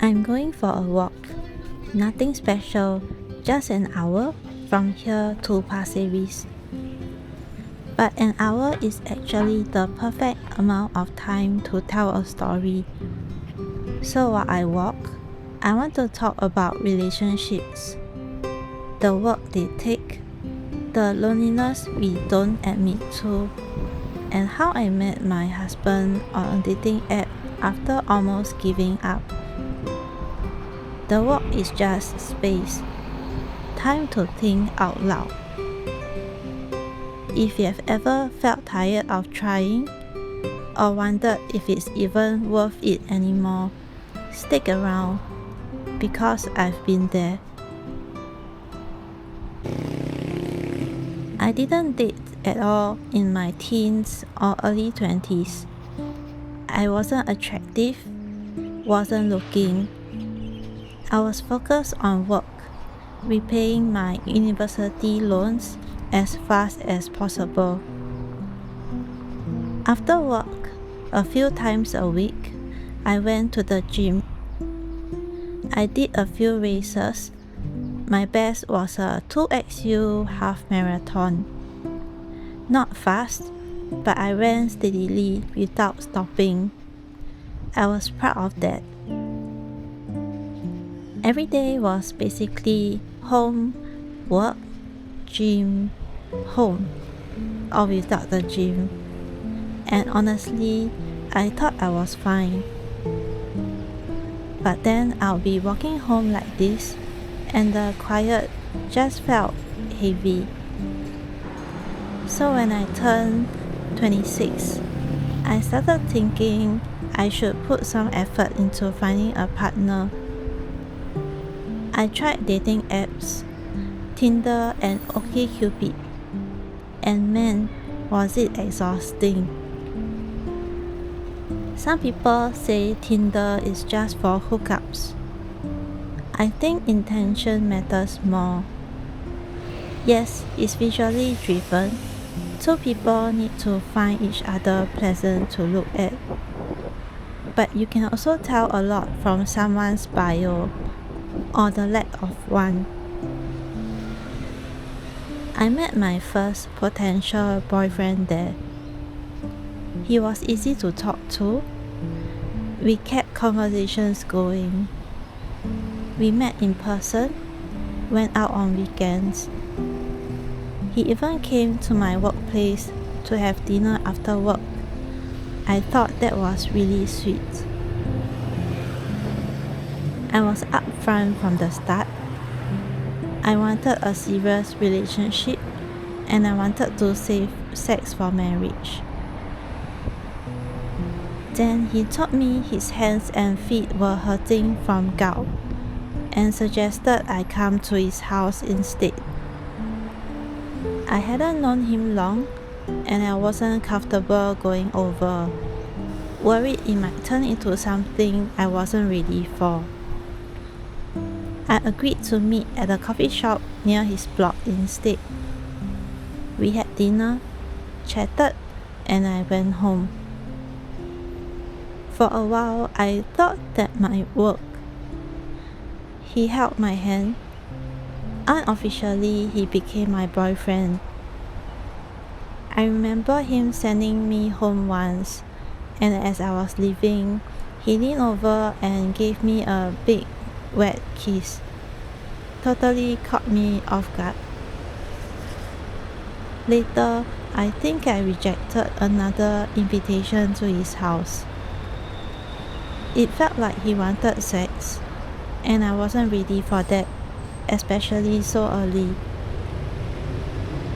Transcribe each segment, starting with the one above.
I'm going for a walk. Nothing special, just an hour from here to Pasir Ris. But an hour is actually the perfect amount of time to tell a story. So while I walk, I want to talk about relationships, the work they take, the loneliness we don't admit to, and how I met my husband on a dating app after almost giving up. The walk is just space, time to think out loud. If you have ever felt tired of trying, or wondered if it's even worth it anymore, stick around, because I've been there. I didn't date at all in my teens or early 20s. I wasn't attractive, wasn't looking. I was focused on work, repaying my university loans as fast as possible. After work, a few times a week, I went to the gym. I did a few races. My best was a 2XU half marathon. Not fast, but I ran steadily without stopping. I was proud of that. Every day was basically home, work, gym, home, or without the gym. And honestly, I thought I was fine. But then I'll be walking home like this, and the quiet just felt heavy. So when I turned 26, I started thinking I should put some effort into finding a partner. I tried dating apps, Tinder and OkCupid, and man, was it exhausting. Some people say Tinder is just for hookups. I think intention matters more. Yes, it's visually driven. Two people need to find each other pleasant to look at. But you can also tell a lot from someone's bio, or the lack of one. I met my first potential boyfriend there. He was easy to talk to. We kept conversations going. We met in person, went out on weekends. He even came to my workplace to have dinner after work. I thought that was really sweet. I was upfront from the start. I wanted a serious relationship, and I wanted to save sex for marriage. Then he told me his hands and feet were hurting from gout, and suggested I come to his house instead. I hadn't known him long, and I wasn't comfortable going over, worried it might turn into something I wasn't ready for. I agreed to meet at a coffee shop near his block instead. We had dinner, chatted, and I went home. For a while, I thought that might work. He held my hand. Unofficially, he became my boyfriend. I remember him sending me home once, and as I was leaving, he leaned over and gave me a big, wet kiss. Totally caught me off guard. Later, I think I rejected another invitation to his house. It felt like he wanted sex, and I wasn't ready for that, especially so early.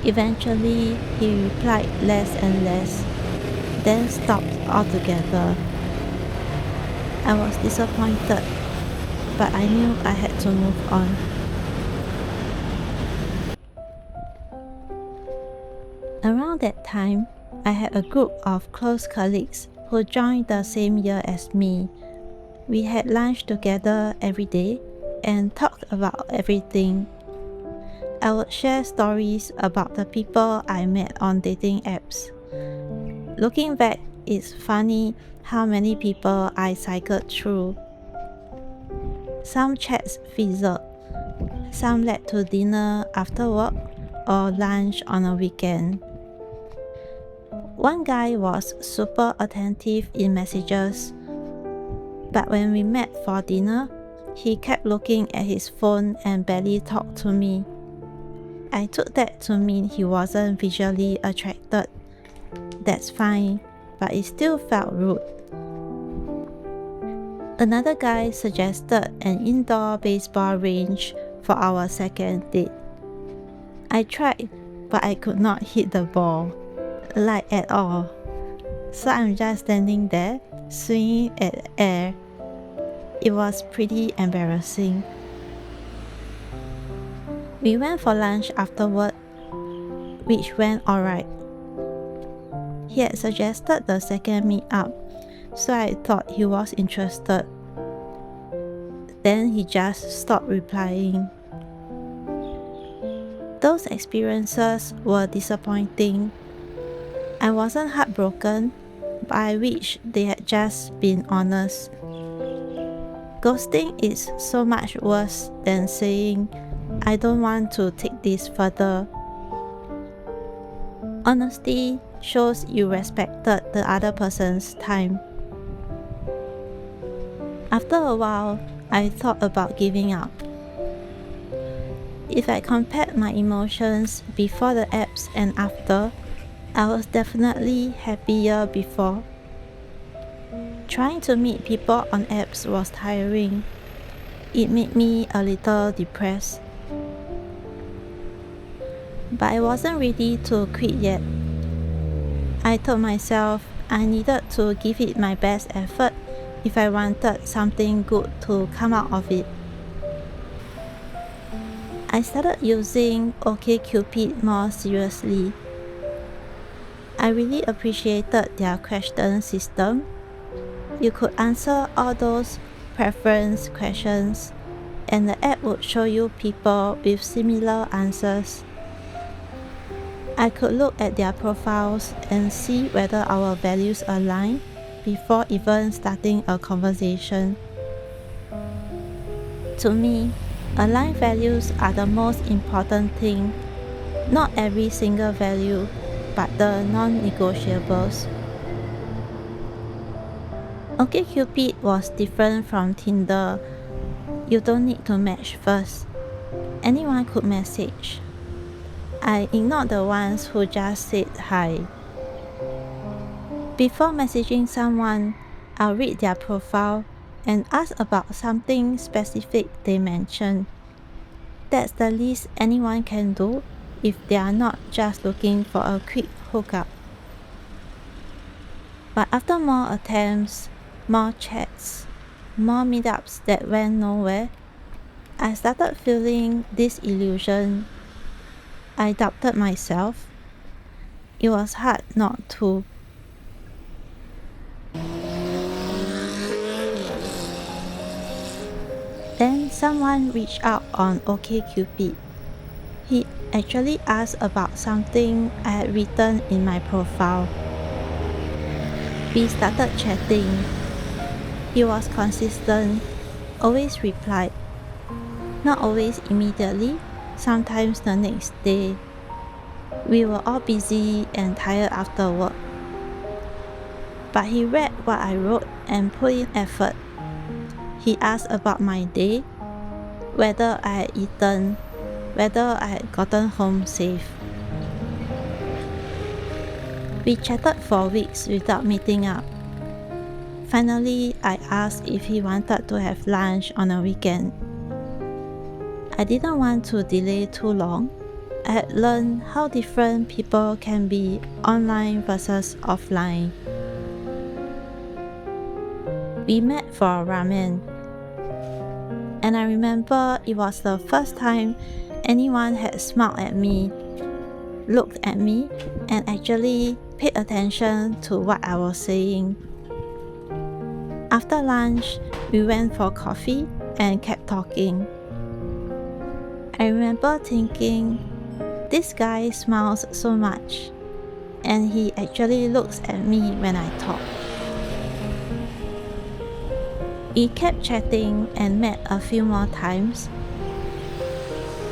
Eventually, he replied less and less, then stopped altogether. I was disappointed, but I knew I had to move on. Around that time, I had a group of close colleagues who joined the same year as me. We had lunch together every day and talked about everything. I would share stories about the people I met on dating apps. Looking back, it's funny how many people I cycled through. Some chats fizzled. Some led to dinner after work or lunch on a weekend. One guy was super attentive in messages, but when we met for dinner, he kept looking at his phone and barely talked to me. I took that to mean he wasn't visually attracted. That's fine, but it still felt rude. Another guy suggested an indoor baseball range for our second date. I tried, but I could not hit the ball, like at all. So I'm just standing there, swinging at air. It was pretty embarrassing. We went for lunch afterward, which went alright. He had suggested the second meet-up, so I thought he was interested. Then he just stopped replying. Those experiences were disappointing. I wasn't heartbroken, but I wish they had just been honest. Ghosting is so much worse than saying, I don't want to take this further. Honesty shows you respected the other person's time. After a while, I thought about giving up. If I compared my emotions before the apps and after, I was definitely happier before. Trying to meet people on apps was tiring. It made me a little depressed. But I wasn't ready to quit yet. I told myself I needed to give it my best effort if I wanted something good to come out of it. I started using OkCupid more seriously. I really appreciated their question system. You could answer all those preference questions, and the app would show you people with similar answers. I could look at their profiles and see whether our values align before even starting a conversation. To me, aligned values are the most important thing. Not every single value, but the non-negotiables. OkCupid was different from Tinder. You don't need to match first. Anyone could message. I ignored the ones who just said hi. Before messaging someone, I'll read their profile and ask about something specific they mentioned. That's the least anyone can do if they are not just looking for a quick hookup. But after more attempts, more chats, more meetups that went nowhere, I started feeling disillusioned. I doubted myself. It was hard not to. Then someone reached out on OkCupid. He actually asked about something I had written in my profile. We started chatting. He was consistent, always replied. Not always immediately, sometimes the next day. We were all busy and tired after work. But he read what I wrote and put in effort. He asked about my day, whether I had eaten, whether I had gotten home safe. We chatted for weeks without meeting up. Finally, I asked if he wanted to have lunch on a weekend. I didn't want to delay too long. I had learned how different people can be online versus offline. We met for ramen, and I remember it was the first time anyone had smiled at me, looked at me, and actually paid attention to what I was saying. After lunch, we went for coffee and kept talking. I remember thinking, this guy smiles so much, and he actually looks at me when I talk. We kept chatting and met a few more times.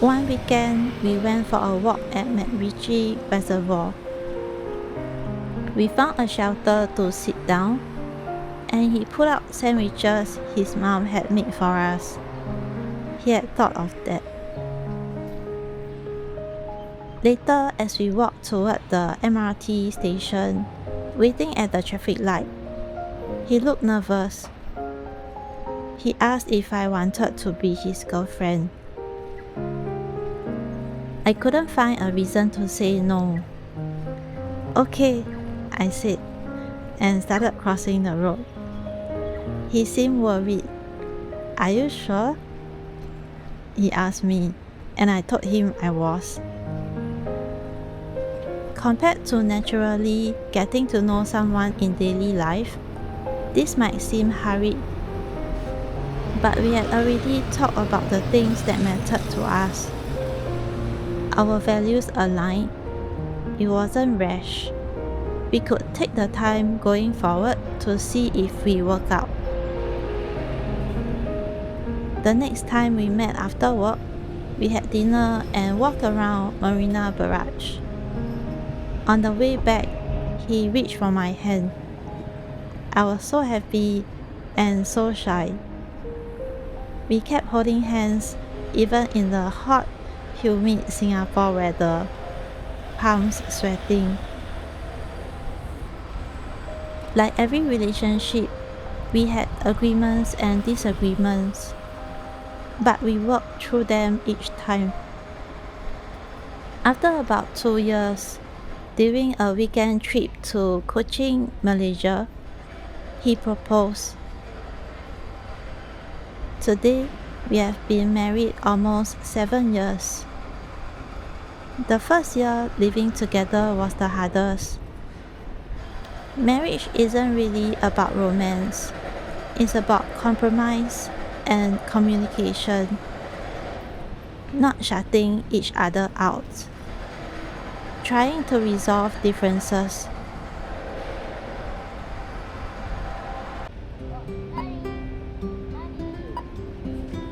One weekend, we went for a walk at McRitchie Reservoir. We found a shelter to sit down, and he put out sandwiches his mom had made for us. He had thought of that. Later, as we walked toward the MRT station, waiting at the traffic light, he looked nervous. He asked if I wanted to be his girlfriend. I couldn't find a reason to say no. Okay, I said, and started crossing the road. He seemed worried. Are you sure? He asked me, and I told him I was. Compared to naturally getting to know someone in daily life, this might seem hurried, but we had already talked about the things that mattered to us. Our values aligned. It wasn't rash. We could take the time going forward to see if we work out. The next time we met after work, we had dinner and walked around Marina Barrage. On the way back, he reached for my hand. I was so happy and so shy. We kept holding hands even in the hot, humid Singapore weather, palms sweating. Like every relationship, we had agreements and disagreements, but we worked through them each time. After about 2 years, during a weekend trip to Kuching, Malaysia, he proposed. Today, we have been married almost 7 years. The first year living together was the hardest. Marriage isn't really about romance. It's about compromise and communication, not shutting each other out, trying to resolve differences.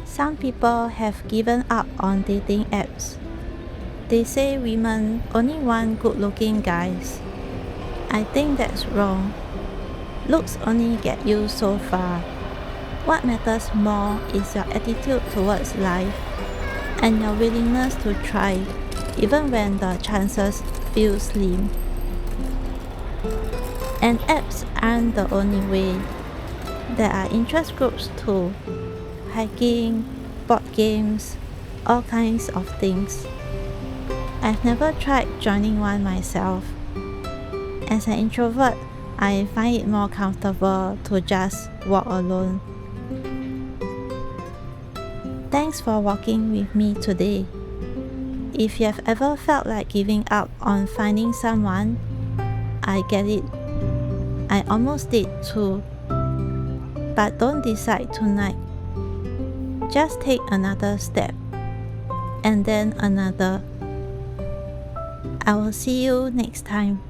Some people have given up on dating apps. They say women only want good-looking guys. I think that's wrong. Looks only get you so far. What matters more is your attitude towards life and your willingness to try, even when the chances feel slim. And apps aren't the only way. There are interest groups too. Hiking, board games, all kinds of things. I've never tried joining one myself. As an introvert, I find it more comfortable to just walk alone. Thanks for walking with me today. If you have ever felt like giving up on finding someone, I get it. I almost did too. But don't decide tonight. Just take another step, and then another. I will see you next time.